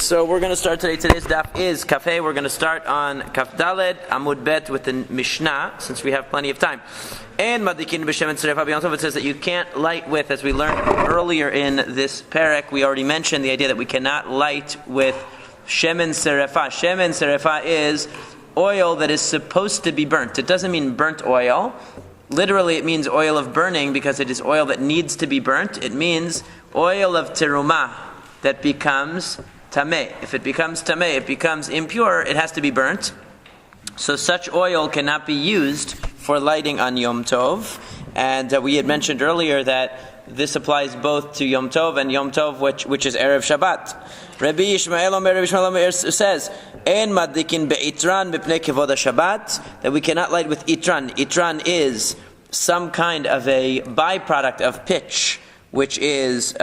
So we're going to start today. Today's daf is Kafeh. We're going to start on Kaf Daled Amud Bet with the Mishnah, since we have plenty of time. And Madikin B'Shem and Tzrefa B'Yom Tov, it says that you can't light with, as we learned earlier in this parak, we already mentioned the idea that we cannot light with Shemen Serefa. Shemen Serefa is oil that is supposed to be burnt. It doesn't mean burnt oil. Literally, it means oil of burning because it is oil that needs to be burnt. It means oil of terumah that becomes tameh. If it becomes tameh, it becomes impure, it has to be burnt. So such oil cannot be used for lighting on Yom Tov. And we had mentioned earlier that this applies both to Yom Tov and Yom Tov, which is Erev Shabbat. Rabbi Yishmael says, "En madlikin be'itran b'pnei kevod Shabbat," that we cannot light with itran. Itran is some kind of a byproduct of pitch, which has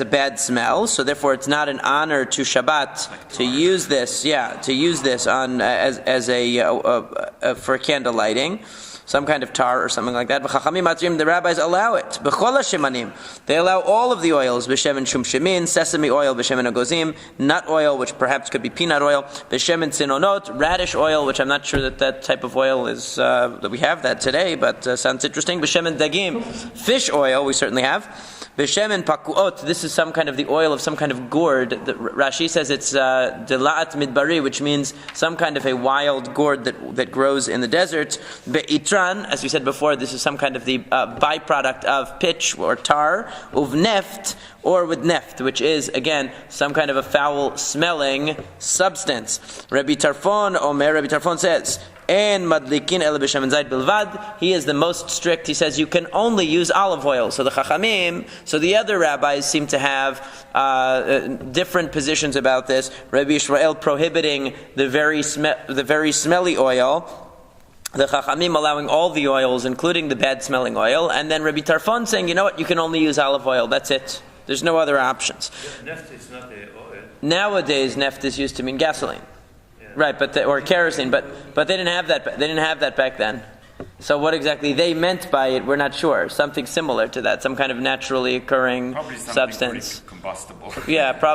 a bad smell. So therefore, it's not an honor to Shabbat to use this. To use this on as a for candle lighting. Some kind of tar or something like that. The rabbis allow it. They allow all of the oils. B'shemen shum shemin, sesame oil, b'shemen agozim, nut oil, which perhaps could be peanut oil, b'shemen sinonot, radish oil, which I'm not sure that type of oil is that we have that today, but sounds interesting. B'shemen dagim, fish oil, we certainly have. B'shemen pakuot, this is some kind of the oil of some kind of gourd. Rashi says it's dela'at midbari, which means some kind of a wild gourd that grows in the desert. Be'itran, as we said before, this is some kind of the byproduct of pitch or tar, uvneft, or with neft, which is, again, some kind of a foul-smelling substance. Rabbi Tarfon says, "En madlikin el b'shemen zayit bilvad." He is the most strict. He says you can only use olive oil. So the other rabbis seem to have different positions about this. Rabbi Yishmael prohibiting the very smelly oil. The Chachamim allowing all the oils, including the bad-smelling oil, and then Rabbi Tarfon saying, you know what, you can only use olive oil. That's it. There's no other options. Neft is not the oil. Nowadays, neft is used to mean gasoline, right? Or kerosene, but they didn't have that. They didn't have that back then. So what exactly they meant by it, we're not sure. Something similar to that, some kind of naturally occurring substance. Combustible.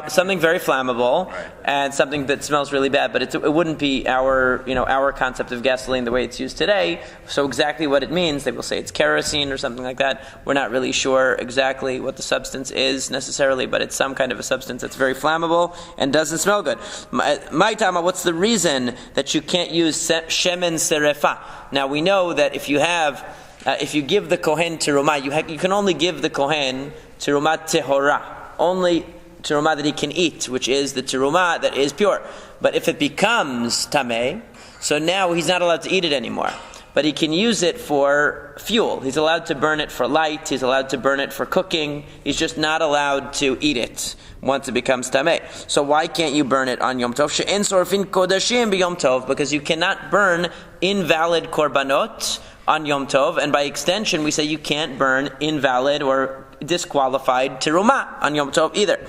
Something very flammable, right. And something that smells really bad. But it wouldn't be our concept of gasoline the way it's used today. So exactly what it means, they will say it's kerosene or something like that. We're not really sure exactly what the substance is necessarily, but it's some kind of a substance that's very flammable and doesn't smell good. My Tama, what's the reason that you can't use shemen serefa? Now we know that if you give the kohen terumah, you can only give the kohen terumah tehora, only terumah that he can eat, which is the terumah that is pure. But if it becomes tameh, so now he's not allowed to eat it anymore. But he can use it for fuel. He's allowed to burn it for light. He's allowed to burn it for cooking. He's just not allowed to eat it once it becomes tameh. So why can't you burn it on Yom Tov? She'en sorfin kodashim b'Yom Tov, because you cannot burn invalid korbanot on Yom Tov, and by extension we say you can't burn invalid or disqualified terumah on Yom Tov either.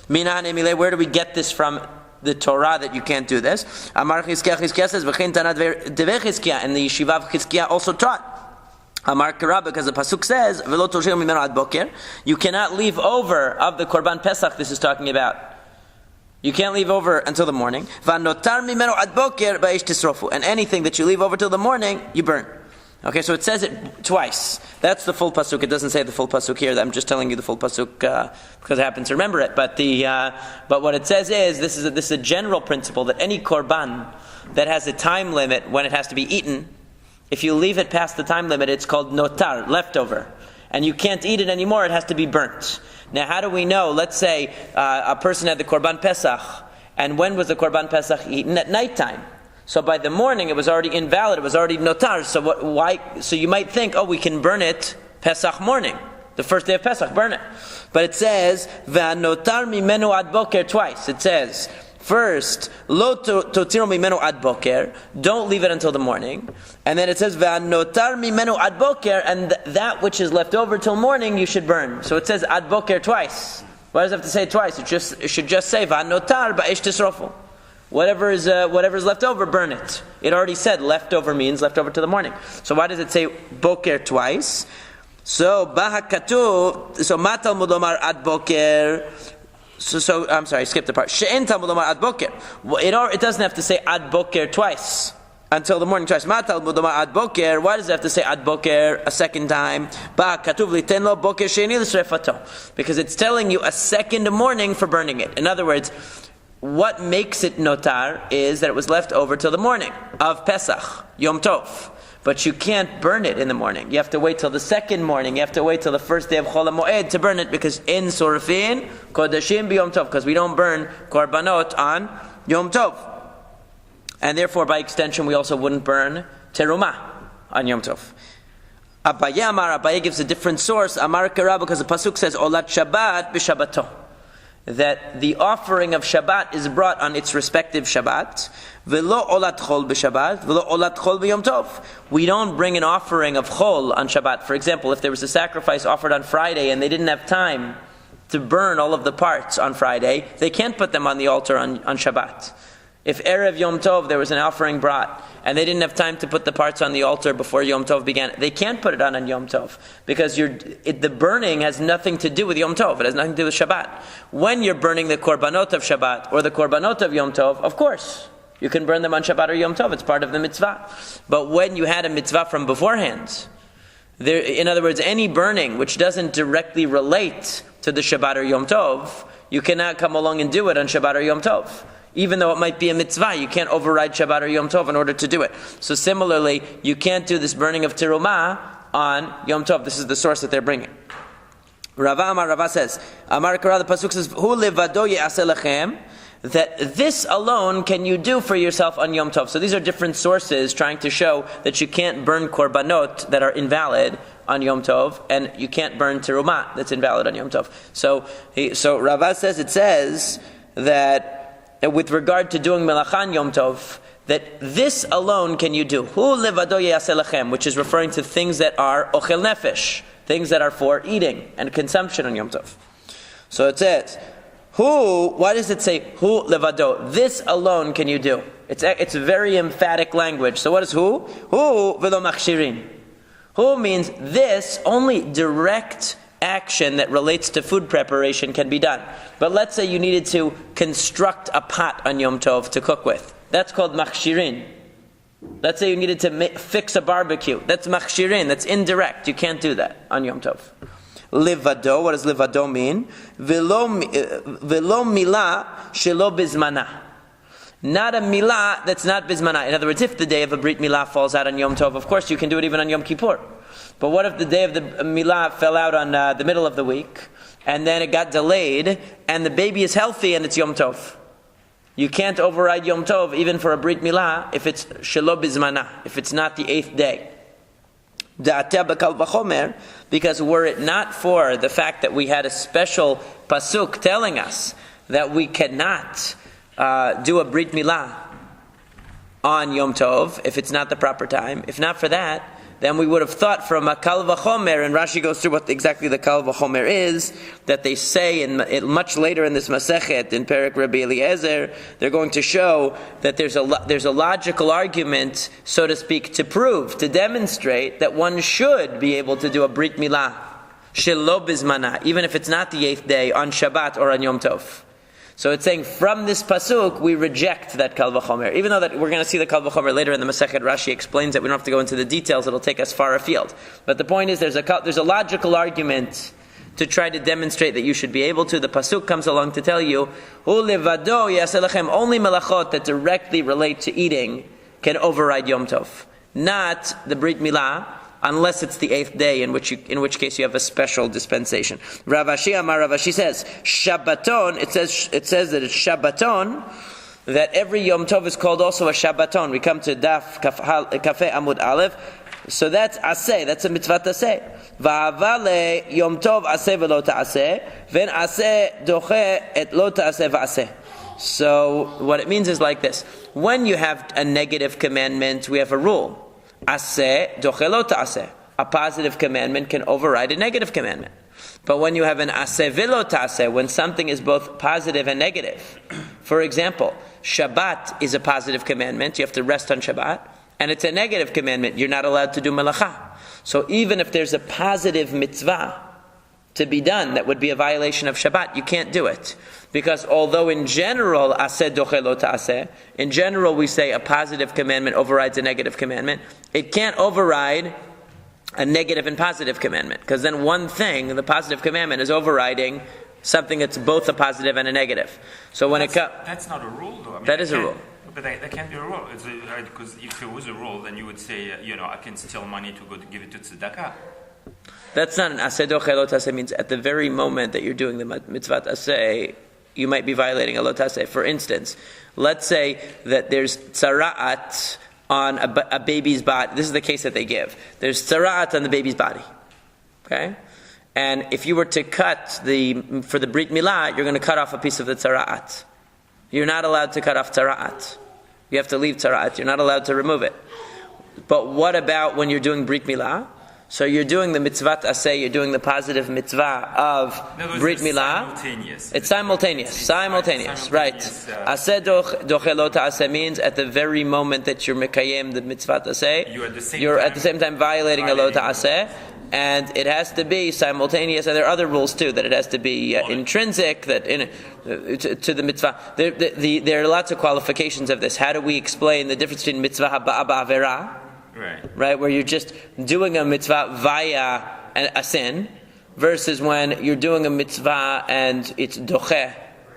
Where do we get this from? The Torah that you can't do this. Amar Chizkiah says, "V'chein tanat devei Chizkiah," and the yeshiva of Chizkiah also taught. Amar Kara, because the pasuk says, "V'lo toshir mimeno ad boker," you cannot leave over of the Korban Pesach. This is talking about. You can't leave over until the morning. V'anotar mimeno ad boker ba'esh tisrofu, and anything that you leave over till the morning, you burn. Okay, so it says it twice. That's the full pasuk. It doesn't say the full pasuk here. I'm just telling you the full pasuk because I happen to remember it. But what it says is this is a general principle that any korban that has a time limit when it has to be eaten, if you leave it past the time limit, it's called notar, leftover, and you can't eat it anymore. It has to be burnt. Now, how do we know? Let's say a person had the korban pesach, and when was the korban pesach eaten? At nighttime. So by the morning, it was already invalid. It was already notar. So why? So you might think, we can burn it Pesach morning, the first day of Pesach, burn it. But it says v'anotar mimenu ad boker twice. It says first lo totiru mimenu ad boker, don't leave it until the morning, and then it says v'anotar mimenu ad boker, and that which is left over till morning you should burn. So it says ad boker twice. Why does it have to say twice? It should just say v'anotar ba'esh tisrofu. Whatever is left over, burn it. It already said leftover means leftover to the morning. So why does it say boker twice? So matal mudomar ad boker. So I'm sorry, I skipped the part. She'en Talmud lomar ad boker. It doesn't have to say ad boker twice. Until the morning twice. Ma Talmud lomar ad boker. Why does it have to say ad boker a second time? Ba katuv liten lo boker she'eni l'srefato. Because it's telling you a second morning for burning it. In other words, what makes it notar is that it was left over till the morning of Pesach, Yom Tov. But you can't burn it in the morning. You have to wait till the second morning. You have to wait till the first day of Chol HaMoed to burn it, because in Sorfin, Kodashim b'Yom Tov, because we don't burn Korbanot on Yom Tov. And therefore, by extension, we also wouldn't burn Terumah on Yom Tov. Abaye gives a different source. Amar Kara, because the Pasuk says, Olat Shabbat b'Shabbato. That the offering of Shabbat is brought on its respective Shabbat. V'lo olat chol b'Shabbat, v'lo olat chol b'Yom Tov. We don't bring an offering of chol on Shabbat. For example, if there was a sacrifice offered on Friday and they didn't have time to burn all of the parts on Friday, they can't put them on the altar on Shabbat. If Erev Yom Tov there was an offering brought and they didn't have time to put the parts on the altar before Yom Tov began, they can't put it on Yom Tov, because the burning has nothing to do with Yom Tov. It has nothing to do with Shabbat. When you're burning the korbanot of Shabbat or the korbanot of Yom Tov, of course, you can burn them on Shabbat or Yom Tov. It's part of the mitzvah. But when you had a mitzvah from beforehand, in other words, any burning which doesn't directly relate to the Shabbat or Yom Tov, you cannot come along and do it on Shabbat or Yom Tov. Even though it might be a mitzvah, you can't override Shabbat or Yom Tov in order to do it. So similarly, you can't do this burning of Terumah on Yom Tov. This is the source that they're bringing. Rava says, Amar Kara, the Pasuk says, Hu levado ye'aseh lechem, that this alone can you do for yourself on Yom Tov. So these are different sources trying to show that you can't burn korbanot that are invalid on Yom Tov, and you can't burn Terumah that's invalid on Yom Tov. So Rava says, it says that with regard to doing melachan Yom Tov, that this alone can you do. Hu levado ye'aseh lechem, which is referring to things that are ochel nefesh, things that are for eating and consumption on Yom Tov. So it says, why does it say hu levado? This alone can you do. It's very emphatic language. So what is hu? Hu v'lo machshirin. Hu means this, only direct action that relates to food preparation can be done. But let's say you needed to construct a pot on Yom Tov to cook with. That's called machshirin. Let's say you needed to fix a barbecue. That's machshirin. That's indirect. You can't do that on Yom Tov. Livado, what does livado mean? Velo milah shelo bizmana. Not a milah that's not bizmana. In other words, if the day of a brit milah falls out on Yom Tov, of course you can do it even on Yom Kippur. But what if the day of the milah fell out on the middle of the week, and then it got delayed, and the baby is healthy and it's Yom Tov? You can't override Yom Tov even for a brit milah if it's shelo bizmana, if it's not the 8th day. Because were it not for the fact that we had a special pasuk telling us that we cannot do a brit milah on Yom Tov if it's not the proper time, if not for that, then we would have thought from a kal v'chomer, and Rashi goes through what exactly the kal v'chomer is, that they say much later in this Masekhet, in Perek Rabbi Eliezer, they're going to show that there's a logical argument, so to speak, to demonstrate that one should be able to do a brit milah, shelo bizmana, even if it's not the 8th day, on Shabbat or on Yom Tov. So it's saying from this pasuk we reject that kal v'chomer, even though that we're going to see the kal v'chomer later in the Masechet. Rashi explains it. We don't have to go into the details; it'll take us far afield. But the point is, there's a logical argument to try to demonstrate that you should be able to. The pasuk comes along to tell you, Hu levado ye'aseh lechem, only melachot that directly relate to eating can override Yom Tov, not the brit milah, unless it's the 8th day, in which case you have a special dispensation. Ravashi says, Shabbaton, it says that it's Shabbaton, that every Yom Tov is called also a Shabbaton. We come to Daf Kafe Amud Aleph, so that's Aseh, that's a mitzvah Aseh. Va'avale Yom Tov Aseh v'lo ta'aseh, ven Aseh doche et lo ta'aseh va'aseh. So what it means is like this. When you have a negative commandment, we have a rule. Aseh doche lo ta'aseh. A positive commandment can override a negative commandment. But when you have an aseh velo ta'aseh, when something is both positive and negative, for example, Shabbat is a positive commandment, you have to rest on Shabbat, and it's a negative commandment, you're not allowed to do melacha. So even if there's a positive mitzvah to be done that would be a violation of Shabbat, you can't do it. Because although in general, aseh doche lo ta'aseh, in general we say a positive commandment overrides a negative commandment, it can't override a negative and positive commandment. Because then one thing, the positive commandment, is overriding something that's both a positive and a negative. So when that's not a rule, though. I mean, that is a rule. But that can't be a rule. Because if it was a rule, then you would say, I can steal money to go to give it to tzedakah. That's not an aseh doche lo ta'aseh. Means at the very moment that you're doing the mitzvah aseh, you might be violating a lo ta'aseh. For instance, let's say that there's tzara'at on a baby's body. This is the case that they give. There's tzara'at on the baby's body. Okay? And if you were to cut for the Brit Milah, you're going to cut off a piece of the tzara'at. You're not allowed to cut off tzara'at. You have to leave tzara'at. You're not allowed to remove it. But what about when you're doing Brit Milah? So you're doing the mitzvah aseh, you're doing the positive mitzvah of Brit Milah. It's simultaneous, right. Aseh doche lo ta'aseh means at the very moment that you're mekayem the mitzvah aseh, you're at the same time violating a lo ta'aseh, and it has to be simultaneous, and there are other rules too, that it has to be intrinsic, that to the mitzvah. There are lots of qualifications of this. How do we explain the difference between mitzvah haba'a ba'avera? Right, where you're just doing a mitzvah via a sin, versus when you're doing a mitzvah and it's doche,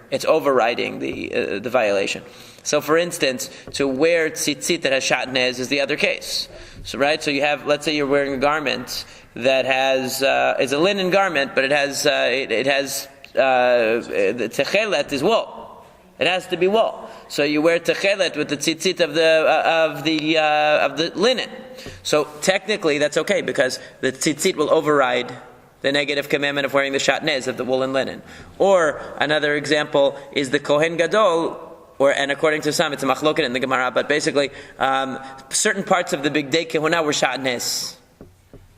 it's overriding the violation. So, for instance, to wear tzitzit that has shatnez is the other case. So, you have, let's say, you're wearing a garment that has it's a linen garment, but it has the techelet is wool. It has to be wool. So you wear techelet with the tzitzit of the linen. So technically that's okay because the tzitzit will override the negative commandment of wearing the shatnez of the wool and linen. Or another example is the Kohen Gadol, and according to some it's a machloket in the Gemara, but basically certain parts of the big day kehuna were shatnez.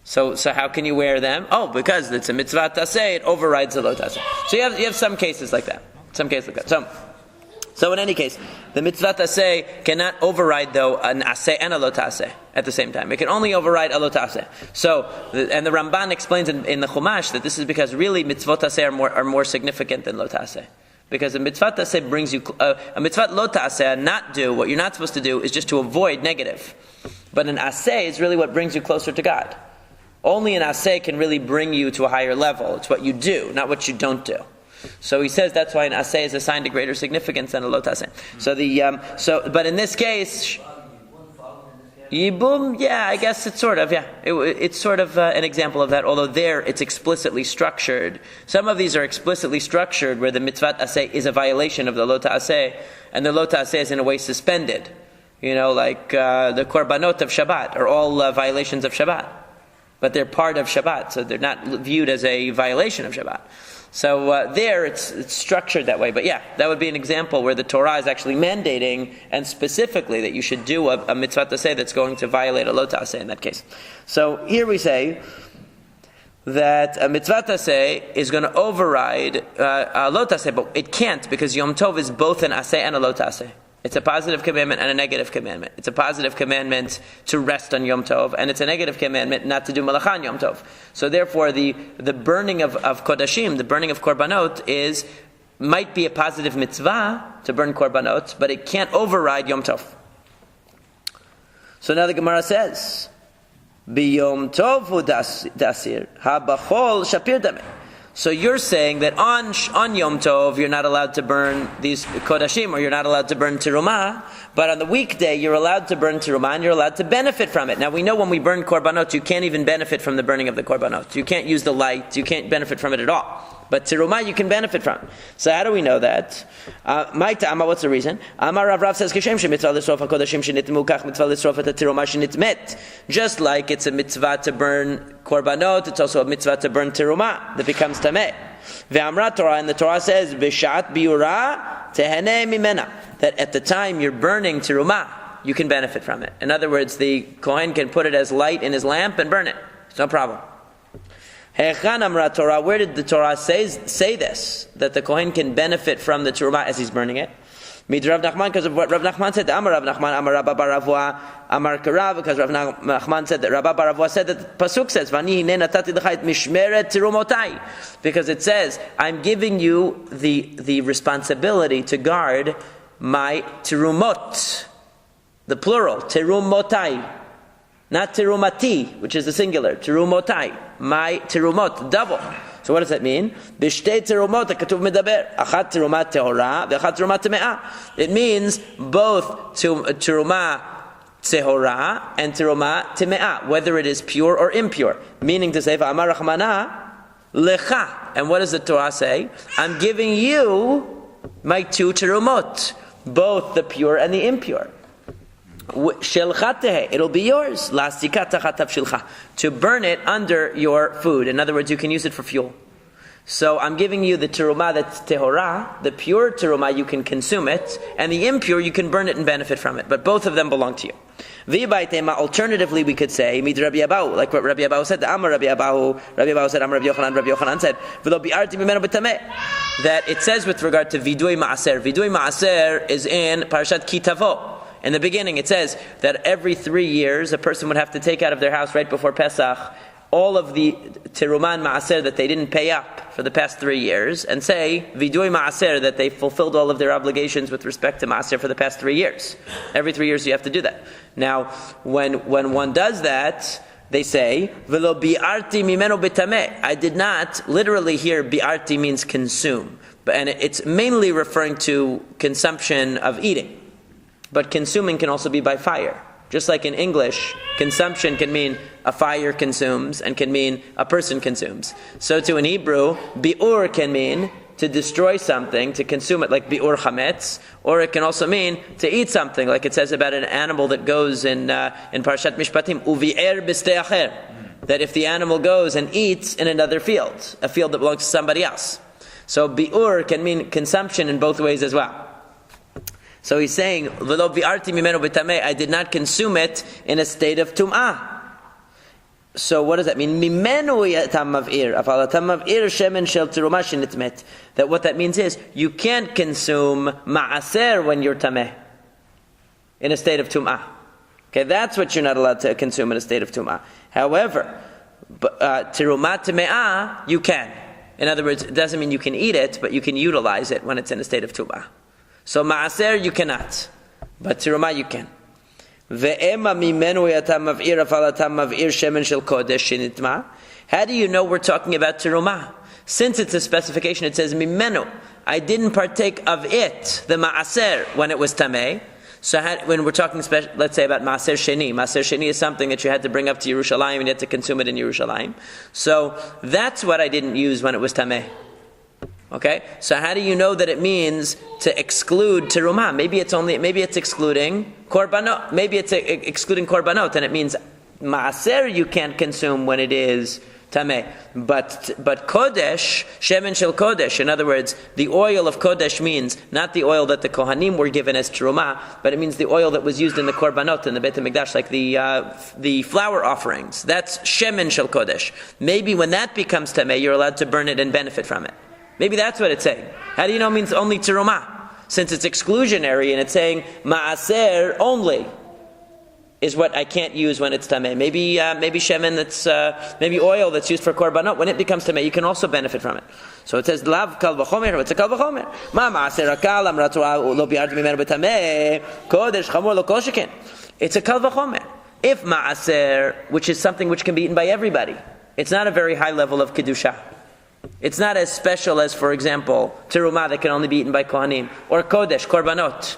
So how can you wear them? Oh, because it's a mitzvah taseh, it overrides the lo taseh. So you have some cases like that. So in any case, the mitzvah taseh cannot override though an aseh and a lo taseh at the same time. It can only override a lo taseh. So, and the Ramban explains in the Chumash that this is because really mitzvot taseh are more significant than lo taseh. Because a mitzvah taseh brings you, a mitzvah lo taseh, not do, what you're not supposed to do is just to avoid negative. But an aseh is really what brings you closer to God. Only an aseh can really bring you to a higher level. It's what you do, not what you don't do. So he says that's why an aseh is assigned a greater significance than a lo taseh. But in this case, yibum, yeah, I guess it's sort of, it's sort of an example of that. Although there it's explicitly structured. Some of these are explicitly structured where the mitzvah aseh is a violation of the lo taseh, and the lo taseh is in a way suspended. Like the korbanot of Shabbat are all violations of Shabbat, but they're part of Shabbat, so they're not viewed as a violation of Shabbat. So there it's structured that way. But yeah, that would be an example where the Torah is actually mandating, and specifically that you should do a mitzvah taseh that's going to violate a lo taseh in that case. So here we say that a mitzvah taseh is going to override a lo taseh, but it can't because Yom Tov is both an aseh and a lo taseh. It's a positive commandment and a negative commandment. It's a positive commandment to rest on Yom Tov, and it's a negative commandment not to do malacha on Yom Tov. So therefore, the burning of kodashim, the burning of korbanot, might be a positive mitzvah to burn korbanot, but it can't override Yom Tov. So now the Gemara says, "B'Yom Tov hu dasir habachol shapir dameh." So you're saying that on Yom Tov you're not allowed to burn these kodashim, or you're not allowed to burn terumah, but on the weekday you're allowed to burn terumah and you're allowed to benefit from it. Now we know when we burn korbanot you can't even benefit from the burning of the korbanot. You can't use the light, you can't benefit from it at all. But terumah you can benefit from. So how do we know that? What's the reason? Amar Rav says, just like it's a mitzvah to burn korbanot, it's also a mitzvah to burn terumah that becomes tameh. Ve'amra Torah, and the Torah says, B'shat biura teheneh mimena, that at the time you're burning terumah, you can benefit from it. In other words, the Kohen can put it as light in his lamp and burn it. It's no problem. Torah, where did the Torah say this? That the Kohen can benefit from the terumah as he's burning it? Mid Rav Nachman, because of what Rav Nachman said. Amar Rav Nachman, Amar Rabba bar Avua, Amar Karav, because Rav Nachman said that Rabba bar Avua said that the pasuk says, "Vani hinei natati l'cha et mishmeret terumotai," because it says, "I'm giving you the responsibility to guard my terumot," the plural, terumotai, not terumati, which is the singular, terumotai, my terumot, double. So what does that mean? Bishtei terumot hakatuv medaber, achat terumat tehora, ve'achat terumat teme'ah. It means both teruma tehora and teruma teme'ah, whether it is pure or impure. Meaning to say, va'amar rachmana lecha. And what does the Torah say? I'm giving you my two terumot, both the pure and the impure. It'll be yours. To burn it under your food. In other words, you can use it for fuel. So I'm giving you the teruma that's tehora, the pure teruma, you can consume it, and the impure, you can burn it and benefit from it. But both of them belong to you. Alternatively, we could say, like what Rabbi Abahu said, Rabbi Abahu said, Rabbi Yochanan said, that it says with regard to vidui ma'aser. Vidui ma'aser is in Parashat Ki Tavo. In the beginning, it says that every 3 years, a person would have to take out of their house right before Pesach all of the teruman ma'aser that they didn't pay up for the past 3 years, and say, vidui ma'aser, that they fulfilled all of their obligations with respect to ma'aser for the past 3 years. Every 3 years you have to do that. Now, when one does that, they say, v'lo bi'arti mimeno betameh. I did not, literally here, bi'arti means consume. And it's mainly referring to consumption of eating. But consuming can also be by fire. Just like in English, consumption can mean a fire consumes and can mean a person consumes. So too in Hebrew, bi'ur can mean to destroy something, to consume it, like bi'ur chametz, or it can also mean to eat something, like it says about an animal that goes in Parshat Mishpatim, uvi'er b'stei acher, that if the animal goes and eats in another field, a field that belongs to somebody else. So bi'ur can mean consumption in both ways as well. So he's saying, I did not consume it in a state of tum'ah. So what does that mean? That what that means is, you can't consume ma'aser when you're tameh, in a state of tum'ah. Okay, that's what you're not allowed to consume in a state of tum'ah. However, terumat teme'ah, you can. In other words, it doesn't mean you can eat it, but you can utilize it when it's in a state of tum'ah. So ma'aser you cannot, but teruma you can. How do you know we're talking about teruma? Since it's a specification, it says mimenu. I didn't partake of it, the ma'aser, when it was tameh. So when we're talking, let's say about Maser Sheni is something that you had to bring up to Yerushalayim and you had to consume it in Yerushalayim. So that's what I didn't use when it was tameh. Okay, so how do you know that it means to exclude teruma? Maybe it's excluding korbanot. Maybe it's excluding korbanot, and it means maaser you can't consume when it is tameh. But kodesh, shemen shel kodesh. In other words, the oil of kodesh means not the oil that the kohanim were given as teruma, but it means the oil that was used in the korbanot in the Beit HaMikdash, like the flour offerings. That's shemen shel kodesh. Maybe when that becomes tameh, you're allowed to burn it and benefit from it. Maybe that's what it's saying. How do you know it means only teruma? Since it's exclusionary and it's saying ma'aser only is what I can't use when it's tameh. Maybe shemen that's maybe oil that's used for korbanot. When it becomes tameh, you can also benefit from it. So it says lav kal v'chomer. It's a kal v'chomer. Ma ma'aser akal amrat lo bi'arti mimenu b'tameh kodesh chamor lo kol sheken. It's a kal v'chomer. If ma'aser, which is something which can be eaten by everybody, it's not a very high level of kedusha. It's not as special as, for example, teruma that can only be eaten by kohanim, or kodesh, korbanot.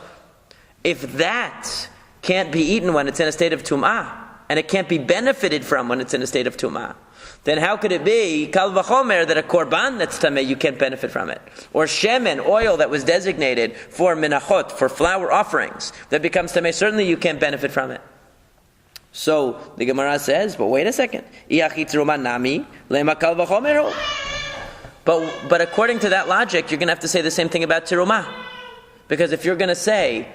If that can't be eaten when it's in a state of tum'ah, and it can't be benefited from when it's in a state of tum'ah, then how could it be kal v'chomer that a korban that's tameh you can't benefit from it, or shemen, oil that was designated for menachot, for flour offerings, that becomes tameh, certainly you can't benefit from it. So the Gemara says, but wait a second, iachi teruma nami lema kal v'chomer. But according to that logic, you're going to have to say the same thing about teruma. Because if you're going to say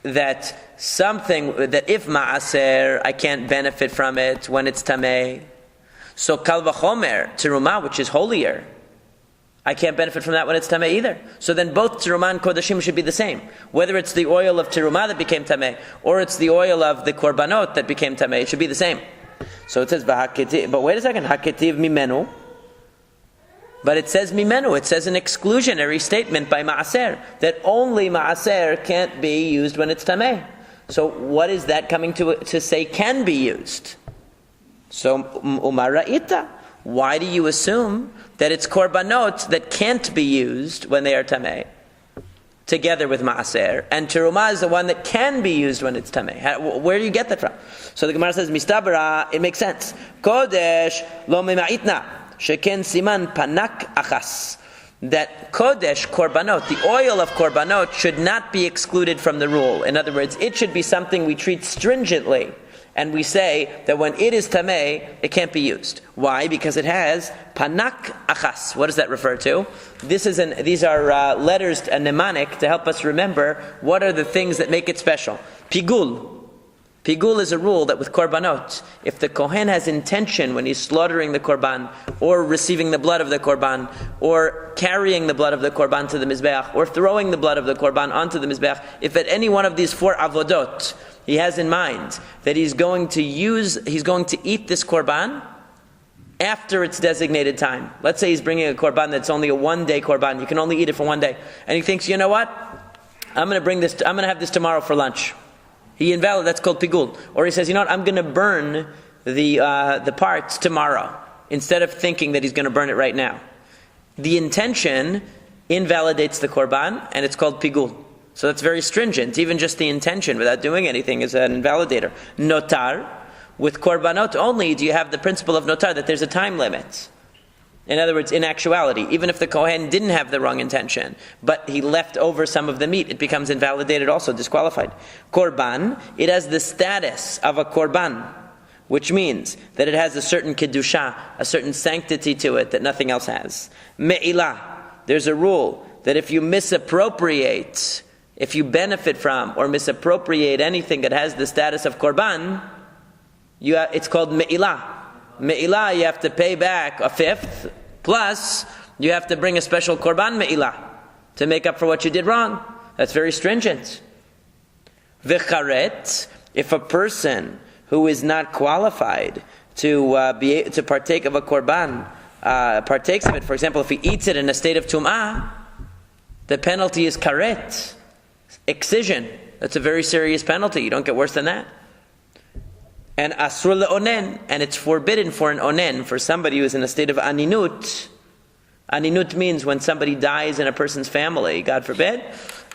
that if ma'aser, I can't benefit from it when it's tameh, so kal v'chomer, teruma, which is holier, I can't benefit from that when it's tameh either. So then both terumah and kodashim should be the same. Whether it's the oil of terumah that became tameh, or it's the oil of the korbanot that became tameh, it should be the same. So it says, but wait a second, haketiv mimenu. But it says mimenu, it says an exclusionary statement by ma'aser, that only ma'aser can't be used when it's tameh. So what is that coming to say can be used? So, umar ra'ita, why do you assume that it's korbanot that can't be used when they are tameh, together with ma'aser, and terumah is the one that can be used when it's tameh? Where do you get that from? So the Gemara says, mistabara, it makes sense. Kodesh lo mima'itna, sheken siman panak achas. That kodesh, korbanot, the oil of korbanot, should not be excluded from the rule. In other words, it should be something we treat stringently. And we say that when it is tameh, it can't be used. Why? Because it has panak achas. What does that refer to? These are letters, a mnemonic, to help us remember what are the things that make it special. Pigul. Pigul is a rule that with korbanot, if the kohen has intention when he's slaughtering the korban, or receiving the blood of the korban, or carrying the blood of the korban to the mizbeach, or throwing the blood of the korban onto the mizbeach, if at any one of these 4 avodot, he has in mind that he's going to eat this korban after its designated time. Let's say he's bringing a korban that's only a 1-day korban. You can only eat it for 1 day. And he thinks, you know what? I'm going to have this tomorrow for lunch. That's called pigul. Or he says, you know what? I'm going to burn the parts tomorrow, instead of thinking that he's going to burn it right now. The intention invalidates the korban, and it's called pigul. So that's very stringent. Even just the intention without doing anything is an invalidator. Notar, with korbanot only do you have the principle of notar, that there's a time limit. In other words, in actuality, even if the kohen didn't have the wrong intention, but he left over some of the meat, it becomes invalidated also, disqualified. Korban, it has the status of a korban, which means that it has a certain kedusha, a certain sanctity to it that nothing else has. Me'ilah, there's a rule that if you misappropriate, if you benefit from or misappropriate anything that has the status of korban, it's called me'ilah. Me'ilah, you have to pay back a 5th, plus you have to bring a special korban me'ilah to make up for what you did wrong. That's very stringent. V'charet, if a person who is not qualified to partake of a korban partakes of it, for example, if he eats it in a state of tum'ah, the penalty is karet, excision. That's a very serious penalty. You don't get worse than that. And asur le'onen, and it's forbidden for an onen, for somebody who is in a state of aninut. Aninut means when somebody dies in a person's family, God forbid,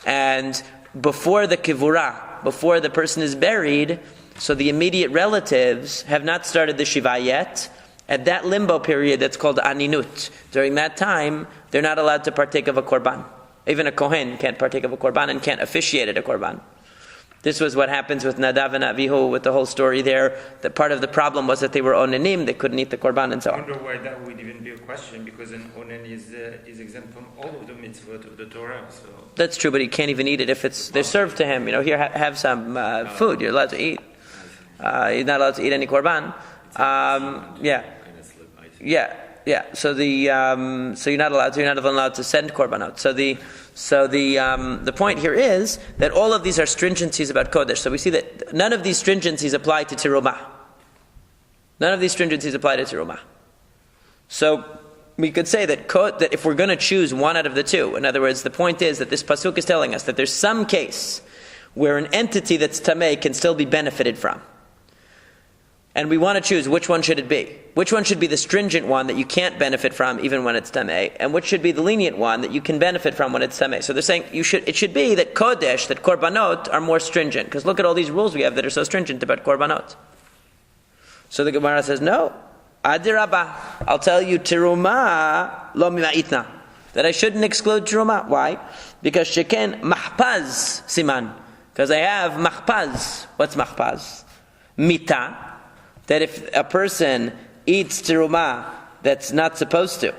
and before the kivurah, before the person is buried, so the immediate relatives have not started the shiva yet. At that limbo period, that's called aninut. During that time, they're not allowed to partake of a korban. Even a kohen can't partake of a korban and can't officiate at a korban. This was what happens with Nadav and Avihu, with the whole story there. That part of the problem was that they were onenim, they couldn't eat the korban and so on. I wonder why that would even be a question, because an onen is exempt from all of the mitzvot of the Torah. So that's true, but he can't even eat it if they're served to him. Here, have some food. You're allowed to eat. He's not allowed to eat any korban. Yeah. So you're not allowed to send korbanot. So the point here is that all of these are stringencies about kodesh. So we see that none of these stringencies apply to terumah. So we could say that if we're going to choose one out of the two, in other words, the point is that this pasuk is telling us that there's some case where an entity that's tameh can still be benefited from. And we want to choose which one should it be. Which one should be the stringent one that you can't benefit from even when it's tameh, and which should be the lenient one that you can benefit from when it's tameh. So they're saying it should be that kodesh, that korbanot, are more stringent. Because look at all these rules we have that are so stringent about korbanot. So the Gemara says, no. Adirabah, I'll tell you, terumah lo mima'itna, that I shouldn't exclude terumah. Why? Because sheken mahpaz siman. Because I have mahpaz. What's mahpaz? Mita. That if a person eats terumah that's not supposed to,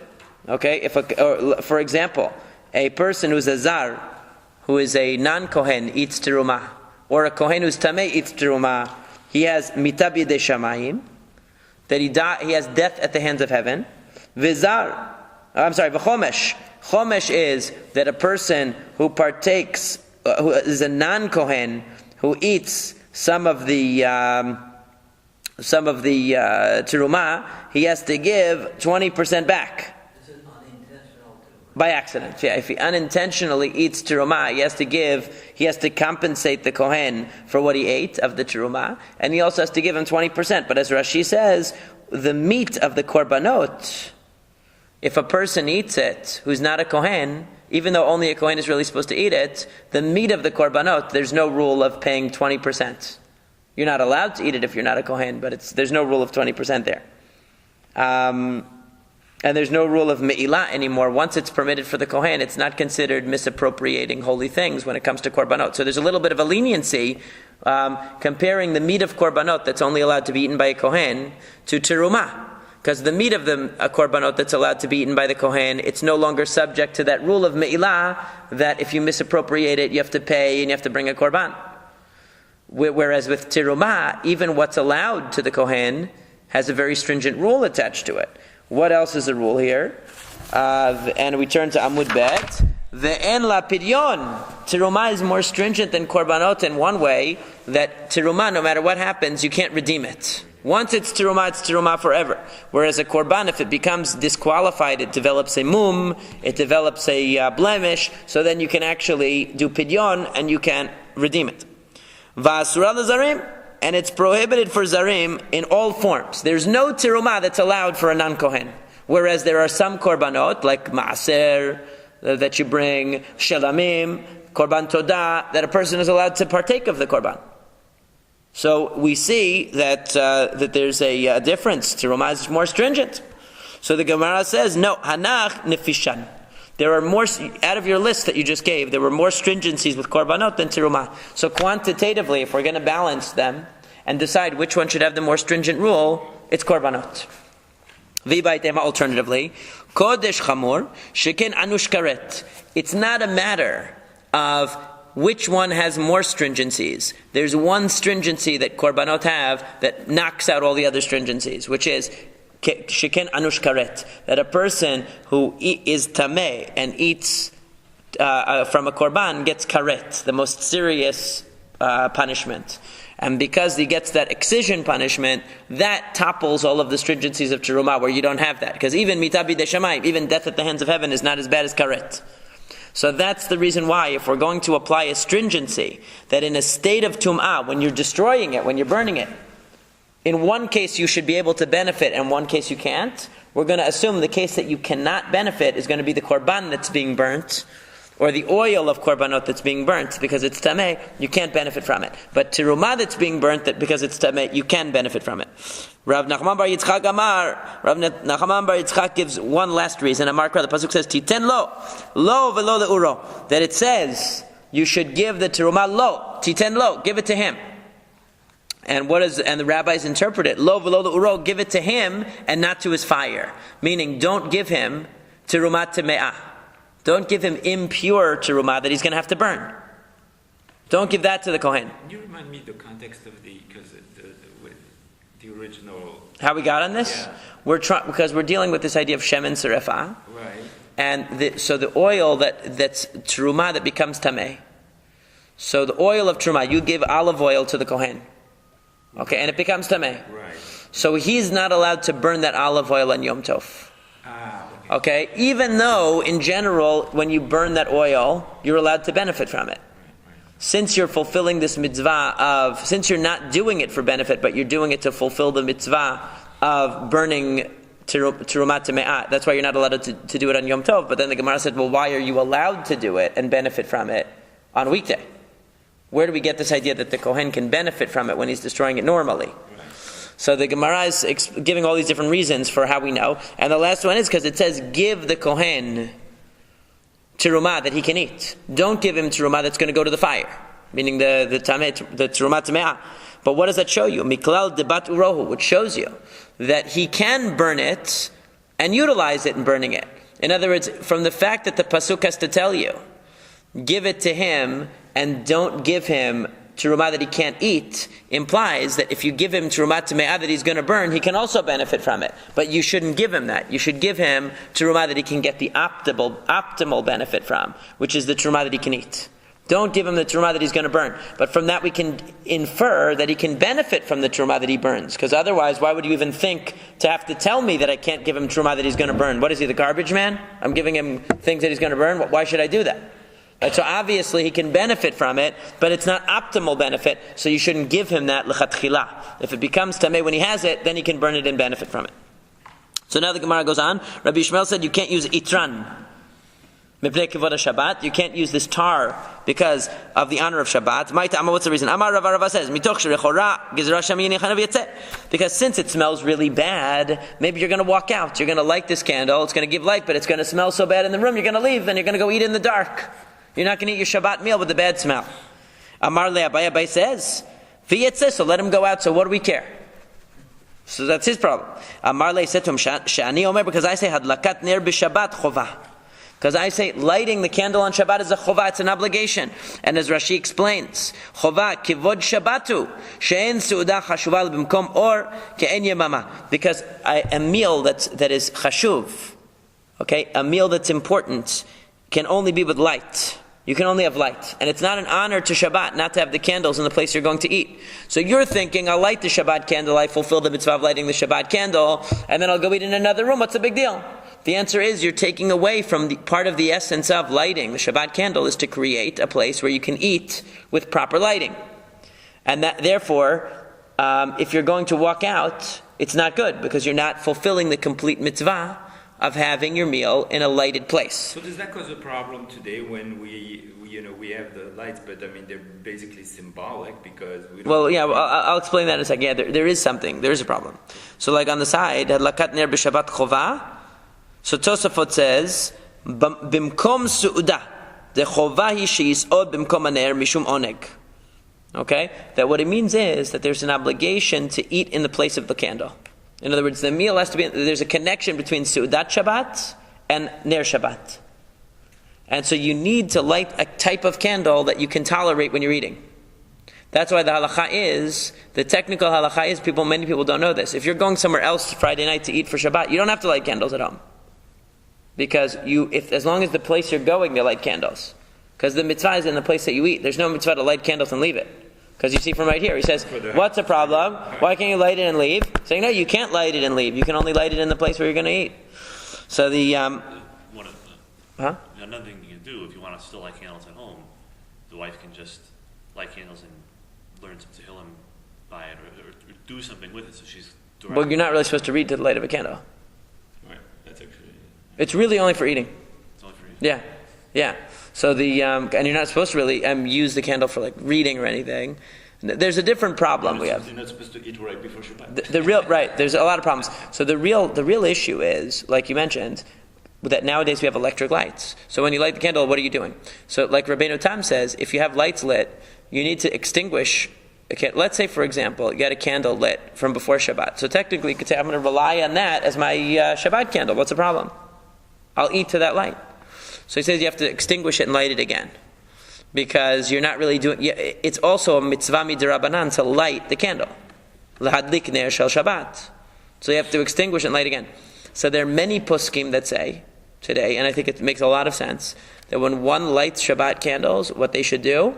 okay? For example, a person who's a zar, who is a non-kohen, eats terumah, or a kohen who's tameh eats terumah, he has mita b'yedei shamayim, that he has death at the hands of heaven. Vizar, I'm sorry, v'chomesh. Chomesh is that a person who partakes, who is a non-kohen, who eats some of the terumah, he has to give 20% back. This is unintentional too. By accident, yeah. If he unintentionally eats terumah, he has to compensate the kohen for what he ate of the terumah, and he also has to give him 20%. But as Rashi says, the meat of the korbanot, if a person eats it who's not a kohen, even though only a kohen is really supposed to eat it, the meat of the korbanot, there's no rule of paying 20%. You're not allowed to eat it if you're not a kohen, but there's no rule of 20% there. And there's no rule of me'ilah anymore. Once it's permitted for the kohen, it's not considered misappropriating holy things when it comes to korbanot. So there's a little bit of a leniency comparing the meat of korbanot that's only allowed to be eaten by a kohen to terumah. Because the meat of the korbanot that's allowed to be eaten by the kohen, it's no longer subject to that rule of me'ilah that if you misappropriate it, you have to pay and you have to bring a korban. Whereas with terumah, even what's allowed to the kohen has a very stringent rule attached to it. What else is the rule here? And we turn to Amud Bet. Ve'en la pidyon. Terumah is more stringent than korbanot in one way, that terumah, no matter what happens, you can't redeem it. Once it's terumah forever. Whereas a korban, if it becomes disqualified, it develops a mum, it develops a blemish, so then you can actually do pidyon and you can redeem it. Va'asura l'zarim, and it's prohibited for zarim in all forms. There's no terumah that's allowed for a non-kohen. Whereas there are some korbanot, like maaser, that you bring, shelamim, korban todah, that a person is allowed to partake of the korban. So we see that there's a difference. Terumah is more stringent. So the Gemara says, no, hanach nefishan. There are more, out of your list that you just gave, there were more stringencies with korbanot than terumah. So quantitatively, if we're going to balance them and decide which one should have the more stringent rule, it's korbanot. V'baitema, alternatively, kodesh chamur, sheken anush karet. It's not a matter of which one has more stringencies. There's one stringency that korbanot have that knocks out all the other stringencies, which is sheken anush karet, that a person who is tameh and eats from a korban gets karet, the most serious punishment. And because he gets that excision punishment, that topples all of the stringencies of terumah, where you don't have that. Because even mitabi de shamayim, even death at the hands of heaven, is not as bad as karet. So that's the reason why, if we're going to apply a stringency, that in a state of tum'ah, when you're destroying it, when you're burning it, in one case you should be able to benefit, and one case you can't, we're going to assume the case that you cannot benefit is going to be the korban that's being burnt, or the oil of korbanot that's being burnt, because it's tameh, you can't benefit from it. But terumah that's being burnt, that because it's tameh, you can benefit from it. Rav Nachman bar Yitzchak gives one last reason. Amar Kra, the pasuk says, "Titen lo velo leuro," that it says you should give the terumah lo, titen lo, give it to him. And the rabbis interpret it, lo velo leuro, give it to him and not to his fire. Meaning, don't give him terumah teme'ah. Don't give him impure terumah that he's going to have to burn. Don't give that to the kohen. Can you remind me the context of the original? How we got on this? Yeah. Because we're dealing with this idea of shemen serefah. Right. And so the oil that's terumah that becomes tameh. So the oil of terumah, you give olive oil to the kohen. Okay, and it becomes tameh. Right. So he's not allowed to burn that olive oil on Yom Tov. Okay, even though in general, when you burn that oil, you're allowed to benefit from it. Since you're fulfilling this mitzvah since you're not doing it for benefit, but you're doing it to fulfill the mitzvah of burning terumah teme'ah, that's why you're not allowed to do it on Yom Tov. But then the Gemara said, well, why are you allowed to do it and benefit from it on weekday? Where do we get this idea that the Kohen can benefit from it when he's destroying it normally? So the Gemara is giving all these different reasons for how we know. And the last one is because it says, give the Kohen terumah that he can eat. Don't give him terumah that's going to go to the fire. Meaning the terumah tame'ah. But what does that show you? Miklal debat urohu, which shows you that he can burn it and utilize it in burning it. In other words, from the fact that the pasuk has to tell you, give it to him and don't give him terumah that he can't eat implies that if you give him terumah tame'ah that he's going to burn, he can also benefit from it. But you shouldn't give him that. You should give him terumah that he can get the optimal benefit from, which is the terumah that he can eat. Don't give him the terumah that he's going to burn. But from that we can infer that he can benefit from the terumah that he burns. Because otherwise, why would you even think to have to tell me that I can't give him terumah that he's going to burn? What is he, the garbage man? I'm giving him things that he's going to burn? Why should I do that? Right, so obviously he can benefit from it, but it's not optimal benefit, so you shouldn't give him that l'chatchila. If it becomes tameh when he has it, then he can burn it and benefit from it. So now the Gemara goes on. Rabbi Yishmael said you can't use itran. Mipnei kivod Shabbat, you can't use this tar because of the honor of Shabbat. What's the reason? Amar Rava says, because since it smells really bad, maybe you're going to walk out. You're going to light this candle. It's going to give light, but it's going to smell so bad in the room. You're going to leave and you're going to go eat in the dark. You're not going to eat your Shabbat meal with the bad smell. Amar le Abai says, v'yetzeh, so let him go out. So what do we care? So that's his problem. Amar le said to him, Shani Omer, because I say hadlakat ner b'Shabbat chovah. Because I say lighting the candle on Shabbat is a chovah, it's an obligation. And as Rashi explains, chovah kivod Shabbatu, she'en su'udah chashuva b'mkom or ke'en yemama. Because a meal that is chashuv, okay, a meal that's important, can only be with light. You can only have light. And it's not an honor to Shabbat not to have the candles in the place you're going to eat. So you're thinking, I'll light the Shabbat candle, I fulfill the mitzvah of lighting the Shabbat candle, and then I'll go eat in another room. What's the big deal? The answer is you're taking away from the part of the essence of lighting. The Shabbat candle is to create a place where you can eat with proper lighting. And that, therefore, if you're going to walk out, it's not good because you're not fulfilling the complete mitzvah of having your meal in a lighted place. So does that cause a problem today when we have the lights, but I mean they're basically symbolic because we don't... Well, yeah, I'll explain that in a second. Yeah, there is something. There is a problem. So like on the side, hadlakat ner b'Shabbat chovah. So Tosafot says, bimkom su'udah, the chovah hi she'is'od bimkom haner mishum oneg. Okay? That what it means is that there's an obligation to eat in the place of the candle. In other words, the meal has to be, there's a connection between Su'udat Shabbat and Ner Shabbat. And so you need to light a type of candle that you can tolerate when you're eating. That's why the halakha is, the technical halakha is, many people don't know this. If you're going somewhere else Friday night to eat for Shabbat, you don't have to light candles at home. Because as long as the place you're going, they light candles. Because the mitzvah is in the place that you eat. There's no mitzvah to light candles and leave it. Because you see from right here, he says, what's the problem? Why can't you light it and leave? Saying, no, you can't light it and leave. You can only light it in the place where you're going to eat. So another thing you can do, if you want to still light candles at home, the wife can just light candles and learn some Tehillim by it, or do something with it, so she's... Well, you're not really supposed to read to the light of a candle. Right, that's actually... It's really only for eating. It's only for eating. Yeah. So and you're not supposed to really use the candle for like reading or anything. There's a different problem we have. You're not supposed to eat right before Shabbat. The real right. There's a lot of problems. So the real issue is, like you mentioned, that nowadays we have electric lights. So when you light the candle, what are you doing? So like Rabbeinu Tam says, if you have lights lit, you need to extinguish. Let's say, for example, you had a candle lit from before Shabbat. So technically, you could say, I'm going to rely on that as my Shabbat candle. What's the problem? I'll eat to that light. So he says you have to extinguish it and light it again. Because you're not really doing... It's also a mitzvah midrabanan to light the candle. L'hadlik ner shel Shabbat. So you have to extinguish it and light again. So there are many poskim that say today, and I think it makes a lot of sense, that when one lights Shabbat candles, what they should do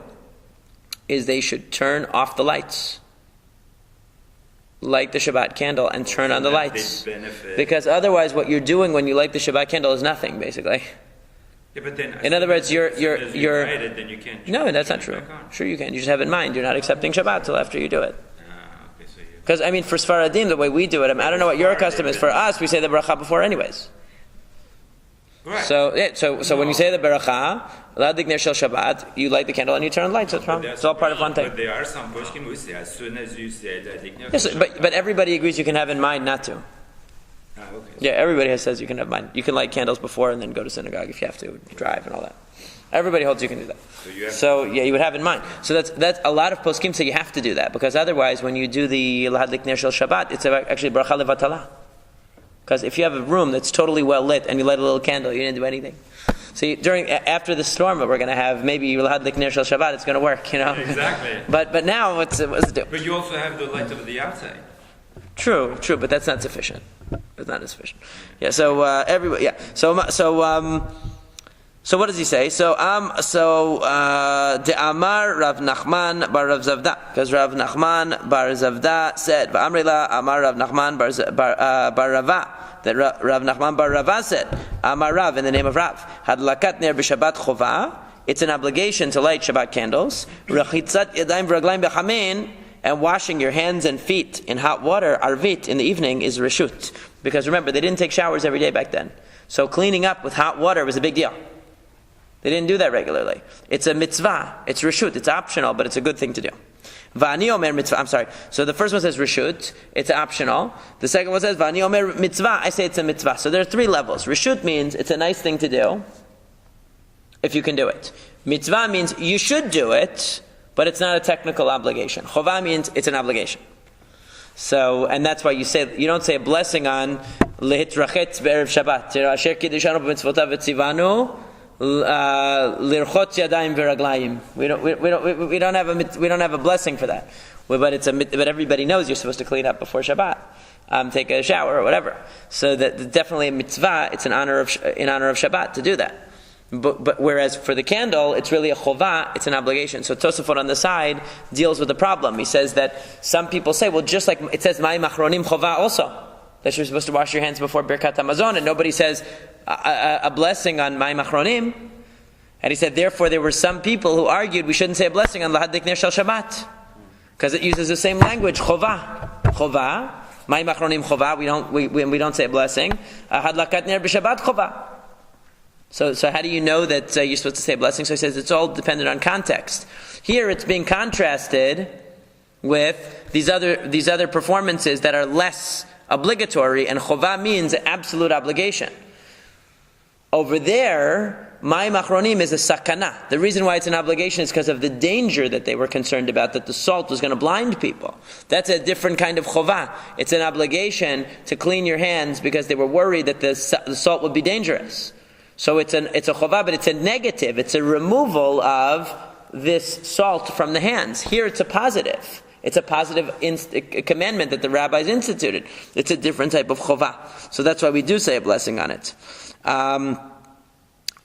is they should turn off the lights. Light the Shabbat candle and turn on the lights. Because otherwise what you're doing when you light the Shabbat candle is nothing, basically. Yeah, but then in other words, you're it, then you can't. No, that's not true. Sure, you can. You just have in mind you're not accepting Shabbat till after you do it. Because I mean, for Sfaradim, the way we do it, I don't know what your custom is. For us, we say the bracha before, anyways. Right. So when you say the bracha, l'hadlik ner shel Shabbat, you light the candle and you turn on the lights. That's fine. It's all part of one thing. But there are some poskim who say as soon as you say l'hadlik ner. Yes, but everybody agrees you can have in mind not to. Okay. Yeah, everybody says you can have mind. You can light candles before and then go to synagogue if you have to drive and all that. Everybody holds you can do that. So you would have in mind. So that's a lot of poskim say you have to do that because otherwise, when you do the l'hadlik ner shel Shabbat, it's actually bracha levatala. Because if you have a room that's totally well lit and you light a little candle, you didn't do anything. See, after the storm that we're going to have, maybe you'll have the Ner Shel Shabbat. It's going to work, Exactly. But now what's it do? But you also have the light of the outside. True, but that's not sufficient. It's not sufficient. Yeah. So everybody. Yeah. So what does he say? The Amar Rav Nachman bar Rav Zavda, because Rav Nachman bar Zavda said, "Va'amrila Amar Rav Nachman bar Rava." That Rav Nachman bar Rava said, Amar Rav, in the name of Rav, Hadlakat ner b'Shabbat chova. It's an obligation to light Shabbat candles. Rachitzat yadayim v'raglayim b'chamin, and washing your hands and feet in hot water, arvit, in the evening, is reshut. Because remember, they didn't take showers every day back then. So cleaning up with hot water was a big deal. They didn't do that regularly. It's a mitzvah. It's reshut. It's optional, but it's a good thing to do. Va'ani omer mitzvah. I'm sorry. So the first one says reshut. It's optional. The second one says va'ani omer mitzvah. I say it's a mitzvah. So there are three levels. Reshut means it's a nice thing to do if you can do it. Mitzvah means you should do it, but it's not a technical obligation. Chovah means it's an obligation. So, and that's why you don't say a blessing on lehitrachetz be'erev Shabbat. Asher kiddishanu b'mitzvotav v'tzivanu lirchot yadayim v'raglayim. We don't have a blessing for that. But everybody knows you're supposed to clean up before Shabbat, take a shower or whatever. So that definitely a mitzvah. It's in honor of Shabbat to do that. But whereas for the candle, it's really a chovah, it's an obligation. So Tosafot on the side deals with the problem. He says that some people say, well, just like it says Ma'im Achronim chovah also, that you're supposed to wash your hands before Birkat Hamazon, and nobody says a blessing on Ma'im Achronim. And he said, therefore, there were some people who argued we shouldn't say a blessing on Lahad Ner Shel Shabbat, because it uses the same language, chovah, Ma'im Achronim chovah. We don't say a blessing. Hadlakat Ner b'Shabbat chovah. So how do you know that you're supposed to say a blessing? So he says it's all dependent on context. Here it's being contrasted with these other performances that are less obligatory, and chovah means absolute obligation. Over there, Ma'im Achronim is a sakana. The reason why it's an obligation is because of the danger that they were concerned about, that the salt was going to blind people. That's a different kind of chovah. It's an obligation to clean your hands because they were worried that the salt would be dangerous. So it's a chovah, but it's a negative. It's a removal of this salt from the hands. Here it's a positive. It's a positive commandment that the rabbis instituted. It's a different type of chovah. So that's why we do say a blessing on it.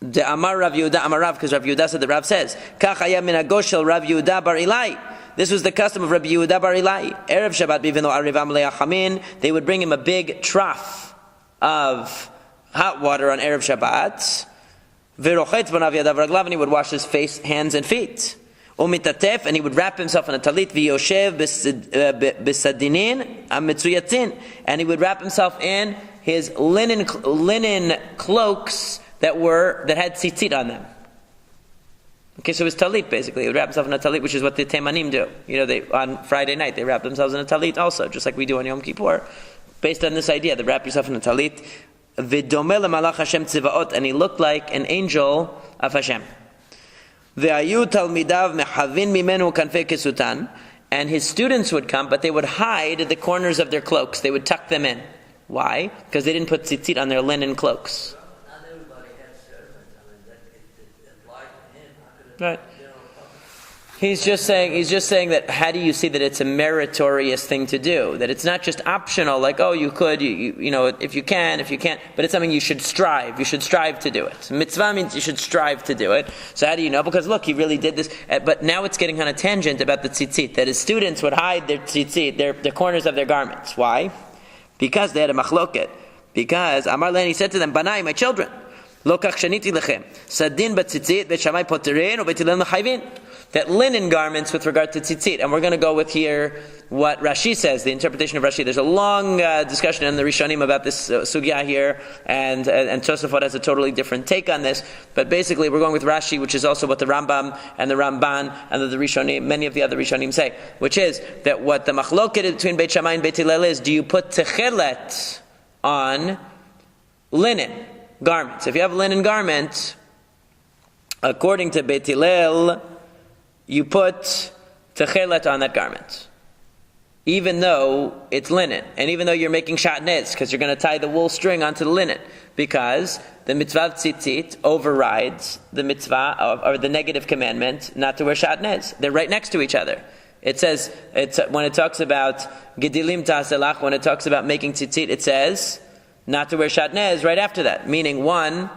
The Amar Rav Yehuda Amar Rav, because Rav Yehuda said, the Rav says, Kach haya minago shel Rav Yehuda bar Ilai. This was the custom of Rabbi Yehuda bar Ilai. Erev Shabbat bivino arivam le'achamin. They would bring him a big trough of hot water on Erev Shabbat. V'rochetz b'nav yadav raglav, and he would wash his face, hands, and feet. Umitatef, and he would wrap himself in a talit. V'yoshev b'sadinin amitzuyatin, and he would wrap himself in his linen cloaks that had tzitzit on them. Okay, so his talit basically. He would wrap himself in a talit, which is what the Teimanim do. On Friday night they wrap themselves in a talit also, just like we do on Yom Kippur, based on this idea. They wrap yourself in a talit. V'domeh lemalach Hashem tzivaot, and he looked like an angel of Hashem. Ve'ayu talmidav mechavin mimenu kanfei kesutan, and his students would come, but they would hide the corners of their cloaks. They would tuck them in. Why? Because they didn't put tzitzit on their linen cloaks. Not everybody has servants. I mean, it applies to him. Right. He's just saying that how do you see that it's a meritorious thing to do? That it's not just optional, like, oh, you could, if you can't, but it's something you should strive. You should strive to do it. Mitzvah means you should strive to do it. So how do you know? Because look, he really did this. But now it's getting on a tangent about the tzitzit, that his students would hide their tzitzit, the corners of their garments. Why? Because they had a machloket. Because Amar Len, he said to them, Banai, my children, lo kach shaniti lechem, sadin batzitzit, bet shamai poterin, o bet hillel mechayvin. That linen garments with regard to tzitzit. And we're going to go with here what Rashi says, the interpretation of Rashi. There's a long discussion in the Rishonim about this sugya here, and Tosafot has a totally different take on this. But basically, we're going with Rashi, which is also what the Rambam and the Ramban and the Rishonim, many of the other Rishonim say, which is that what the machloket between Beit Shammai and Beit Hillel is, do you put techelet on linen garments? If you have a linen garment, according to Beit Hillel, you put techelet on that garment, even though it's linen, and even though you're making shatnez, because you're going to tie the wool string onto the linen, because the mitzvah of tzitzit overrides the mitzvah or the negative commandment not to wear shatnez. They're right next to each other. It says, when it talks about gedilim ta'aselach, when it talks about making tzitzit, it says not to wear shatnez right after that, meaning one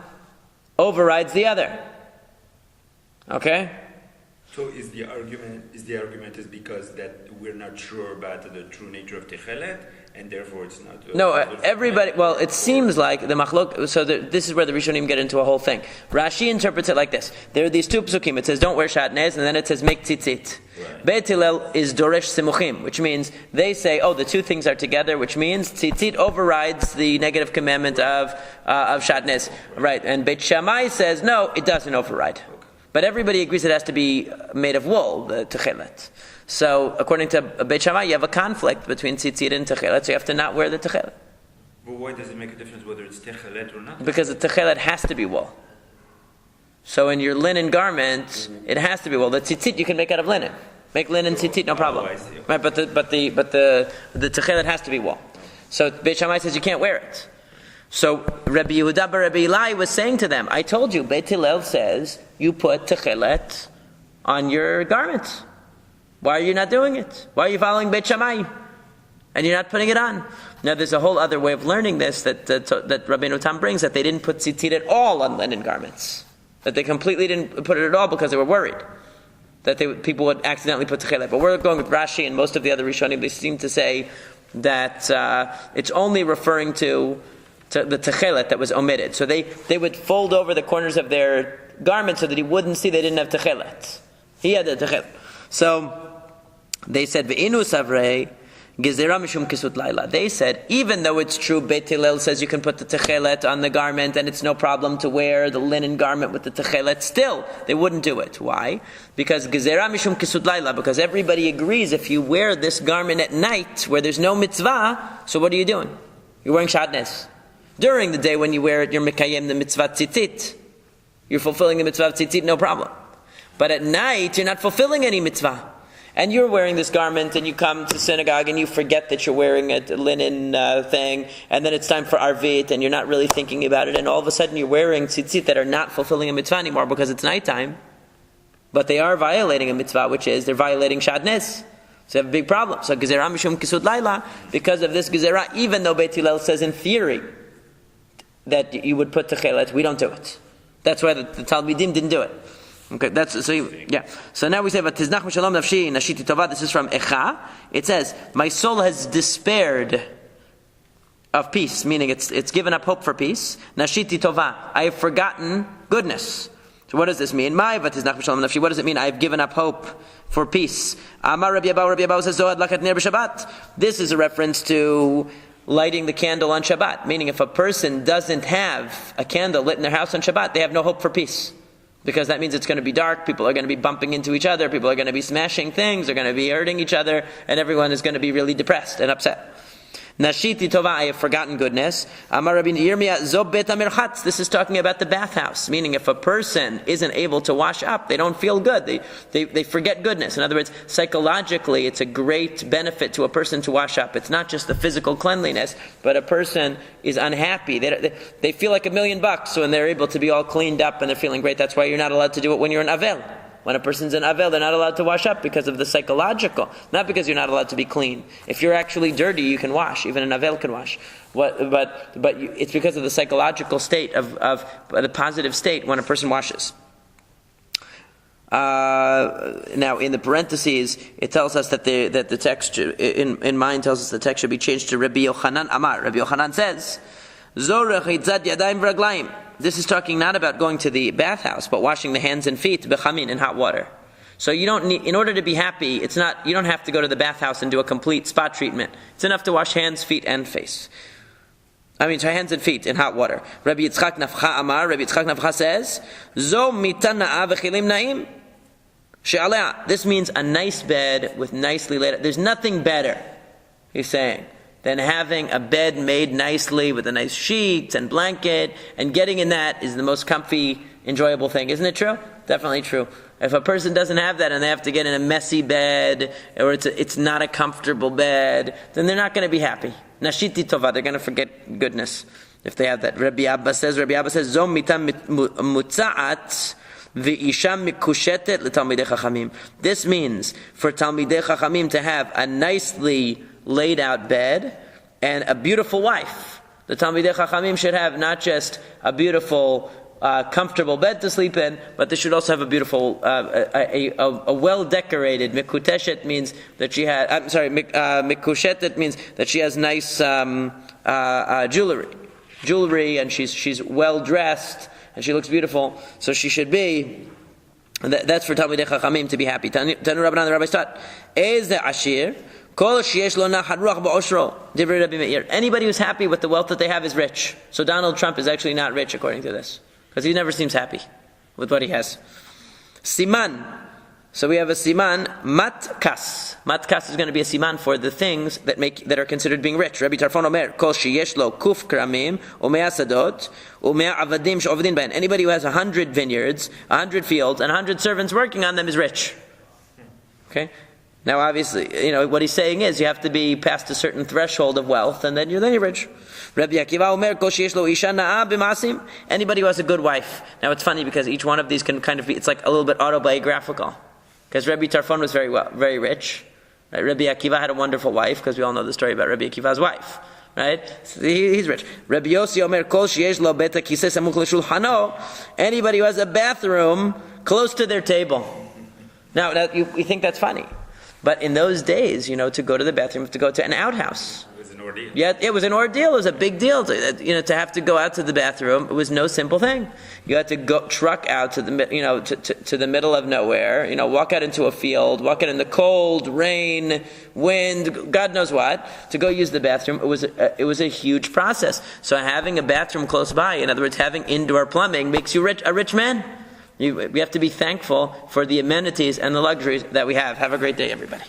overrides the other. Okay? So is the argument is because that we're not sure about the true nature of techelet, and therefore it's not... No, everybody... Well, it seems like the machlok... So this is where the Rishonim get into a whole thing. Rashi interprets it like this. There are these two psukim. It says, don't wear shatnez, and then it says, make tzitzit. Right. Beit Hillel is doresh simuchim, which means they say, the two things are together, which means tzitzit overrides the negative commandment of shatnez. Right. And Beit Shammai says, no, it doesn't override. Okay. But everybody agrees it has to be made of wool, the techelet. So, according to Beit Shammai, you have a conflict between tzitzit and techelet, so you have to not wear the techelet. But why does it make a difference whether it's techelet or not? Because the techelet has to be wool. So in your linen garment, it has to be wool. The tzitzit you can make out of linen. Make linen tzitzit, no problem. Right, but the techelet has to be wool. So Beit Shammai says you can't wear it. So Rabbi Yehuda bar Rabbi Eli was saying to them, I told you, Beit Hillel says you put techelet on your garments. Why are you not doing it? Why are you following Beit Shammai? And you're not putting it on. Now there's a whole other way of learning this that Rabbeinu Tam brings, that they didn't put tzitzit at all on linen garments. That they completely didn't put it at all because they were worried that people would accidentally put techelet. But we're going with Rashi and most of the other Rishonim. They seem to say that it's only referring to the techelet that was omitted. So they would fold over the corners of their garments so that he wouldn't see they didn't have techelet. He had the techelet. So they said, Ve'inu savrei gezerah mishum kisut laila. They said, even though it's true, Beit Hillel says you can put the techelet on the garment and it's no problem to wear the linen garment with the techelet, still, they wouldn't do it. Why? Because gezerah mishum kisut laila, because everybody agrees if you wear this garment at night where there's no mitzvah, so what are you doing? You're wearing shatnez. During the day when you wear it, you're mekayem the mitzvah tzitzit. You're fulfilling the mitzvah of tzitzit, no problem. But at night, you're not fulfilling any mitzvah. And you're wearing this garment and you come to synagogue and you forget that you're wearing a linen thing, and then it's time for arvit and you're not really thinking about it, and all of a sudden you're wearing tzitzit that are not fulfilling a mitzvah anymore because it's nighttime. But they are violating a mitzvah, which is they're violating shadnez. So you have a big problem. So gezerah mishum kisud laila, because of this gezerah, even though Beit Hillel says in theory that you would put techelet, we don't do it. That's why the Talmidim didn't do it. Okay, So now we say, "Vatiznach m'shalom nafshi nashiti tova." This is from Echa. It says, "My soul has despaired of peace," meaning it's given up hope for peace. Nashiti tova. I have forgotten goodness. So what does this mean? My vatiznach m'shalom nafshi. What does it mean? I have given up hope for peace. Amar Rabbi Abahu says, "Zohad lachat ner b'Shabbat." This is a reference to lighting the candle on Shabbat. Meaning, if a person doesn't have a candle lit in their house on Shabbat, they have no hope for peace. Because that means it's going to be dark, people are going to be bumping into each other, people are going to be smashing things, they're going to be hurting each other, and everyone is going to be really depressed and upset. Nashiti tova, I have forgotten goodness. Amar Rabbi Yirmiyah, zob bet amirchatz. This is talking about the bathhouse, meaning if a person isn't able to wash up, they don't feel good. They forget goodness. In other words, psychologically, it's a great benefit to a person to wash up. It's not just the physical cleanliness, but a person is unhappy. They feel like $1,000,000 when they're able to be all cleaned up and they're feeling great. That's why you're not allowed to do it when you're in Avel. When a person's in Avel, they're not allowed to wash up because of the psychological, not because you're not allowed to be clean. If you're actually dirty, you can wash. Even an Avel can wash. It's because of the psychological state of the positive state when a person washes. Now, in the parentheses, it tells us that the text in mine tells us the text should be changed to Rabbi Yochanan Amar. Rabbi Yochanan says, "Zorech yitzad yadayim v'raglayim." This is talking not about going to the bathhouse, but washing the hands and feet bechamin in hot water. So you don't need, in order to be happy, you don't have to go to the bathhouse and do a complete spa treatment. It's enough to wash hands, feet, and face. Hands and feet in hot water. Rabbi Yitzchak Nafcha Amar. Rabbi Yitzchak Nafcha says, "Zo mitana'a v'chilim na'im she'alea." This means a nice bed with nicely laid. There's nothing better, he's saying, than having a bed made nicely with a nice sheet and blanket, and getting in that is the most comfy, enjoyable thing. Isn't it true? Definitely true. If a person doesn't have that and they have to get in a messy bed, or it's not a comfortable bed, then they're not going to be happy. Nashiti tova, they're going to forget goodness. if they have that. Rabbi Abba says, Zom mita mutza'at v'isha mikushetet l'talmidei chachamim. This means for talmidei chachamim to have a nicely laid out bed and a beautiful wife. The talmidei chachamim should have not just a beautiful comfortable bed to sleep in, but they should also have a beautiful, a well-decorated. Mikuteshet means that she had. I'm sorry, mikushetet means that she has nice jewelry, and she's well dressed and she looks beautiful. So she should be. That's for Talmidei Chachamim to be happy. Tanu Rabbanan, the rabbis taught, Ez ashir. Anybody who's happy with the wealth that they have is rich. So Donald Trump is actually not rich according to this, because he never seems happy with what he has. Siman. So we have a siman, matkas. Matkas is going to be a siman for the things that are considered being rich. Rabbi Tarfon Omer, kol sheyesh lo kuf kramim, umea sadot, umea avadim she'ovdin ben. Anybody who has 100 vineyards, 100 fields, and 100 servants working on them is rich. Okay? Now, obviously, what he's saying is you have to be past a certain threshold of wealth, and then you're rich. Rabbi Akiva Omer, kol sheyesh lo isha na'a b'masim. Anybody who has a good wife. Now, it's funny because each one of these can kind of be, it's like a little bit autobiographical. Because Rabbi Tarfon was very rich. Right? Rabbi Akiva had a wonderful wife, because we all know the story about Rabbi Akiva's wife. Right? So he's rich. Rabbi Yossi Omer, kol sheyesh lo beta kiseh samuch l'shulchano. Anybody who has a bathroom close to their table. Now you think that's funny. But in those days, to go to the bathroom, you have to go to an outhouse. It was an ordeal. Yeah, it was an ordeal. It was a big deal. To have to go out to the bathroom, it was no simple thing. You had to go truck out to the to the middle of nowhere. Walk out into a field, walk out in the cold, rain, wind, God knows what, to go use the bathroom. It was a huge process. So having a bathroom close by, in other words, having indoor plumbing, makes you a rich man. We have to be thankful for the amenities and the luxuries that we have. Have a great day, everybody.